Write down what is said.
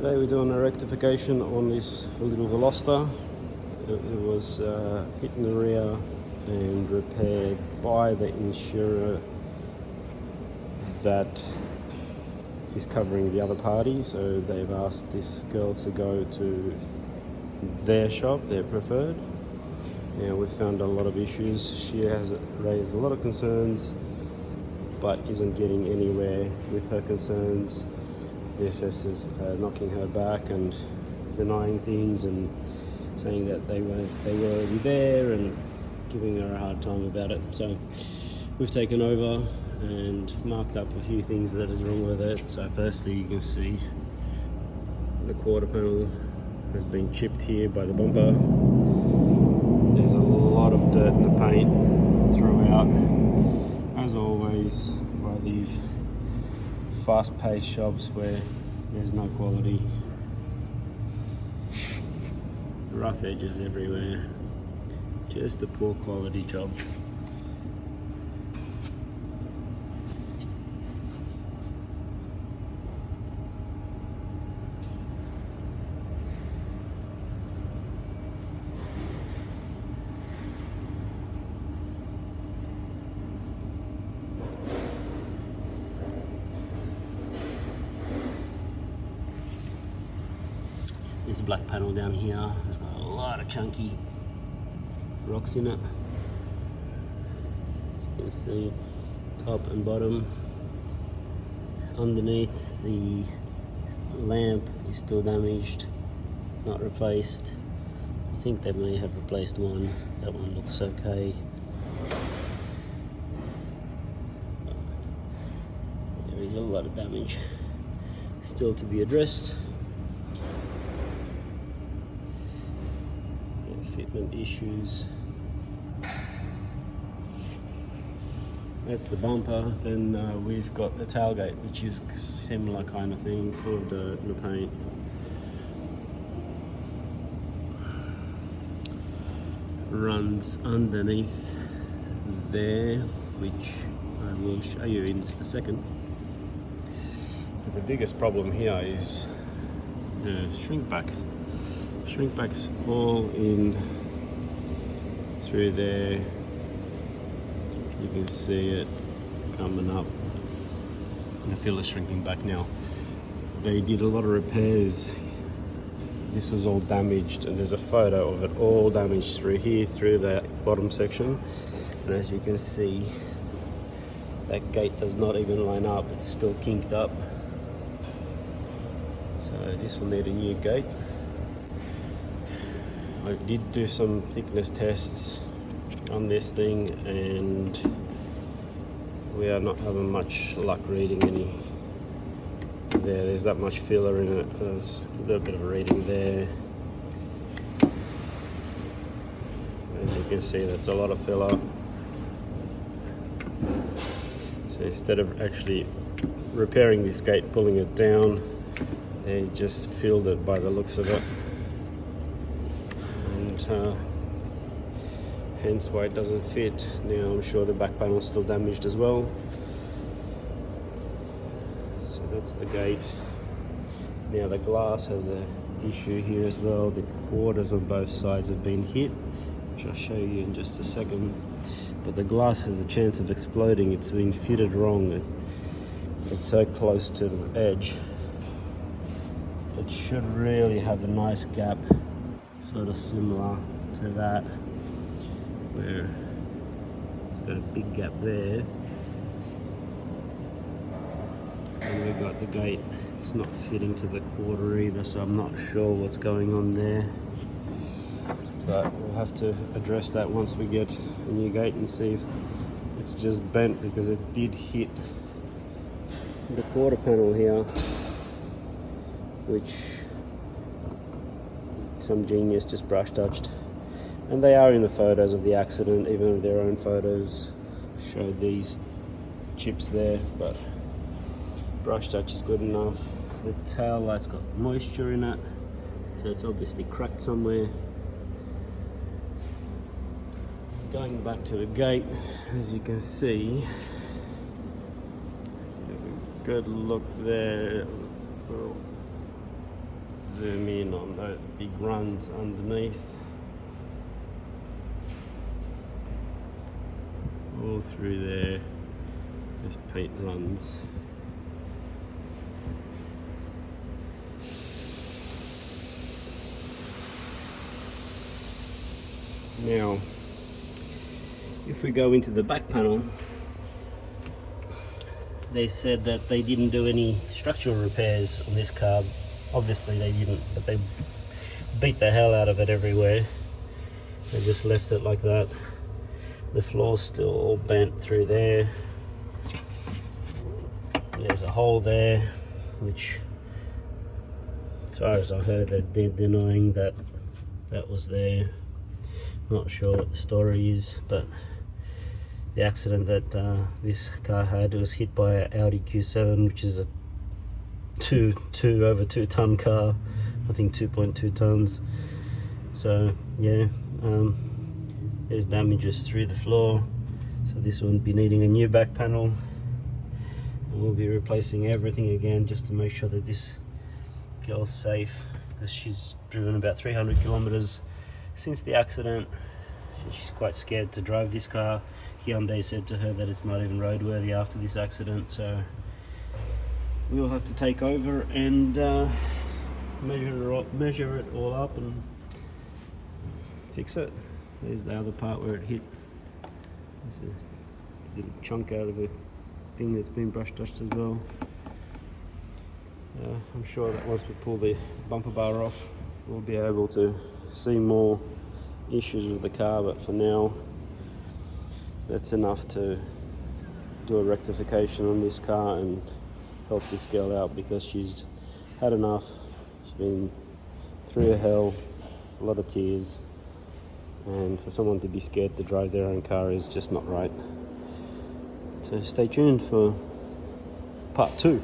Today we're doing a rectification on this little Veloster. It was hit in the rear and repaired by the insurer that is covering the other party. So they've asked this girl to go to their shop, their preferred. Now we've found a lot of issues. She has raised a lot of concerns but isn't getting anywhere with her concerns. The assessors are knocking her back and denying things and saying that they were already there and giving her a hard time about it. So we've taken over and marked up a few things that is wrong with it. So firstly, you can see the quarter panel has been chipped here by the bumper. There's a lot of dirt in the paint throughout, as always, by these fast-paced shops where there's no quality. Rough edges everywhere. Just a poor quality job. There's a black panel down here. It's got a lot of chunky rocks in it. You can see top and bottom. Underneath, the lamp is still damaged, not replaced. I think they may have replaced one. That one looks okay. There is a lot of damage still to be addressed. Fitment issues. That's the bumper. Then we've got the tailgate, which is similar kind of thing, full of dirt and the paint. Runs underneath there, which I will show you in just a second. But the biggest problem here is the shrink back. Shrink back's all in through there. You can see it coming up. And the filler's shrinking back now. They did a lot of repairs. This was all damaged, and there's a photo of it all damaged through here, through the bottom section. And as you can see, that gate does not even line up. It's still kinked up. So this will need a new gate. I did do some thickness tests on this thing and we are not having much luck reading any there. There's that much filler in it. There's a little bit of a reading there. As you can see, that's a lot of filler. So instead of actually repairing this gate, pulling it down, they just filled it by the looks of it. Hence why it doesn't fit. Now I'm sure the back panel is still damaged as well. So that's the gate. Now the glass has an issue here as well. The quarters on both sides have been hit, which I'll show you in just a second. But the glass has a chance of exploding. It's been fitted wrong. It's so close to the edge. It should really have a nice gap, sort of similar to that, where it's got a big gap there. And we've got the gate, it's not fitting to the quarter either, so I'm not sure what's going on there. But we'll have to address that once we get a new gate and see if it's just bent, because it did hit the quarter panel here, which some genius just brush touched. And they are in the photos of the accident, even their own photos show these chips there, but brush touch is good enough. The tail light's got moisture in it, so it's obviously cracked somewhere. Going back to the gate, as you can see, good look there. zoom in on those big runs underneath. All through there, there's paint runs. Now, if we go into the back panel, they said that they didn't do any structural repairs on this car. Obviously they didn't, but they beat the hell out of it everywhere. They just left it like that. The floor's still all bent through there. There's a hole there, which, as far as I've heard, they're denying that that was there. Not sure what the story is, but the accident that this car had was hit by an Audi Q7, which is a over 2 ton car. I think 2.2 tons. So yeah, there's damages through the floor. So this one will be needing a new back panel, and we'll be replacing everything again just to make sure that this girl's safe, because she's driven about 300 kilometers since the accident. She's quite scared to drive this car. Hyundai said to her that it's not even roadworthy after this accident, so we'll have to take over and measure it all up and fix it. There's the other part where it hit. There's a little chunk out of a thing that's been brush touched as well. I'm sure that once we pull the bumper bar off, we'll be able to see more issues with the car, but for now that's enough to do a rectification on this car and help this girl out, because she's had enough. She's been through hell, a lot of tears, and for someone to be scared to drive their own car is just not right. So stay tuned for part 2.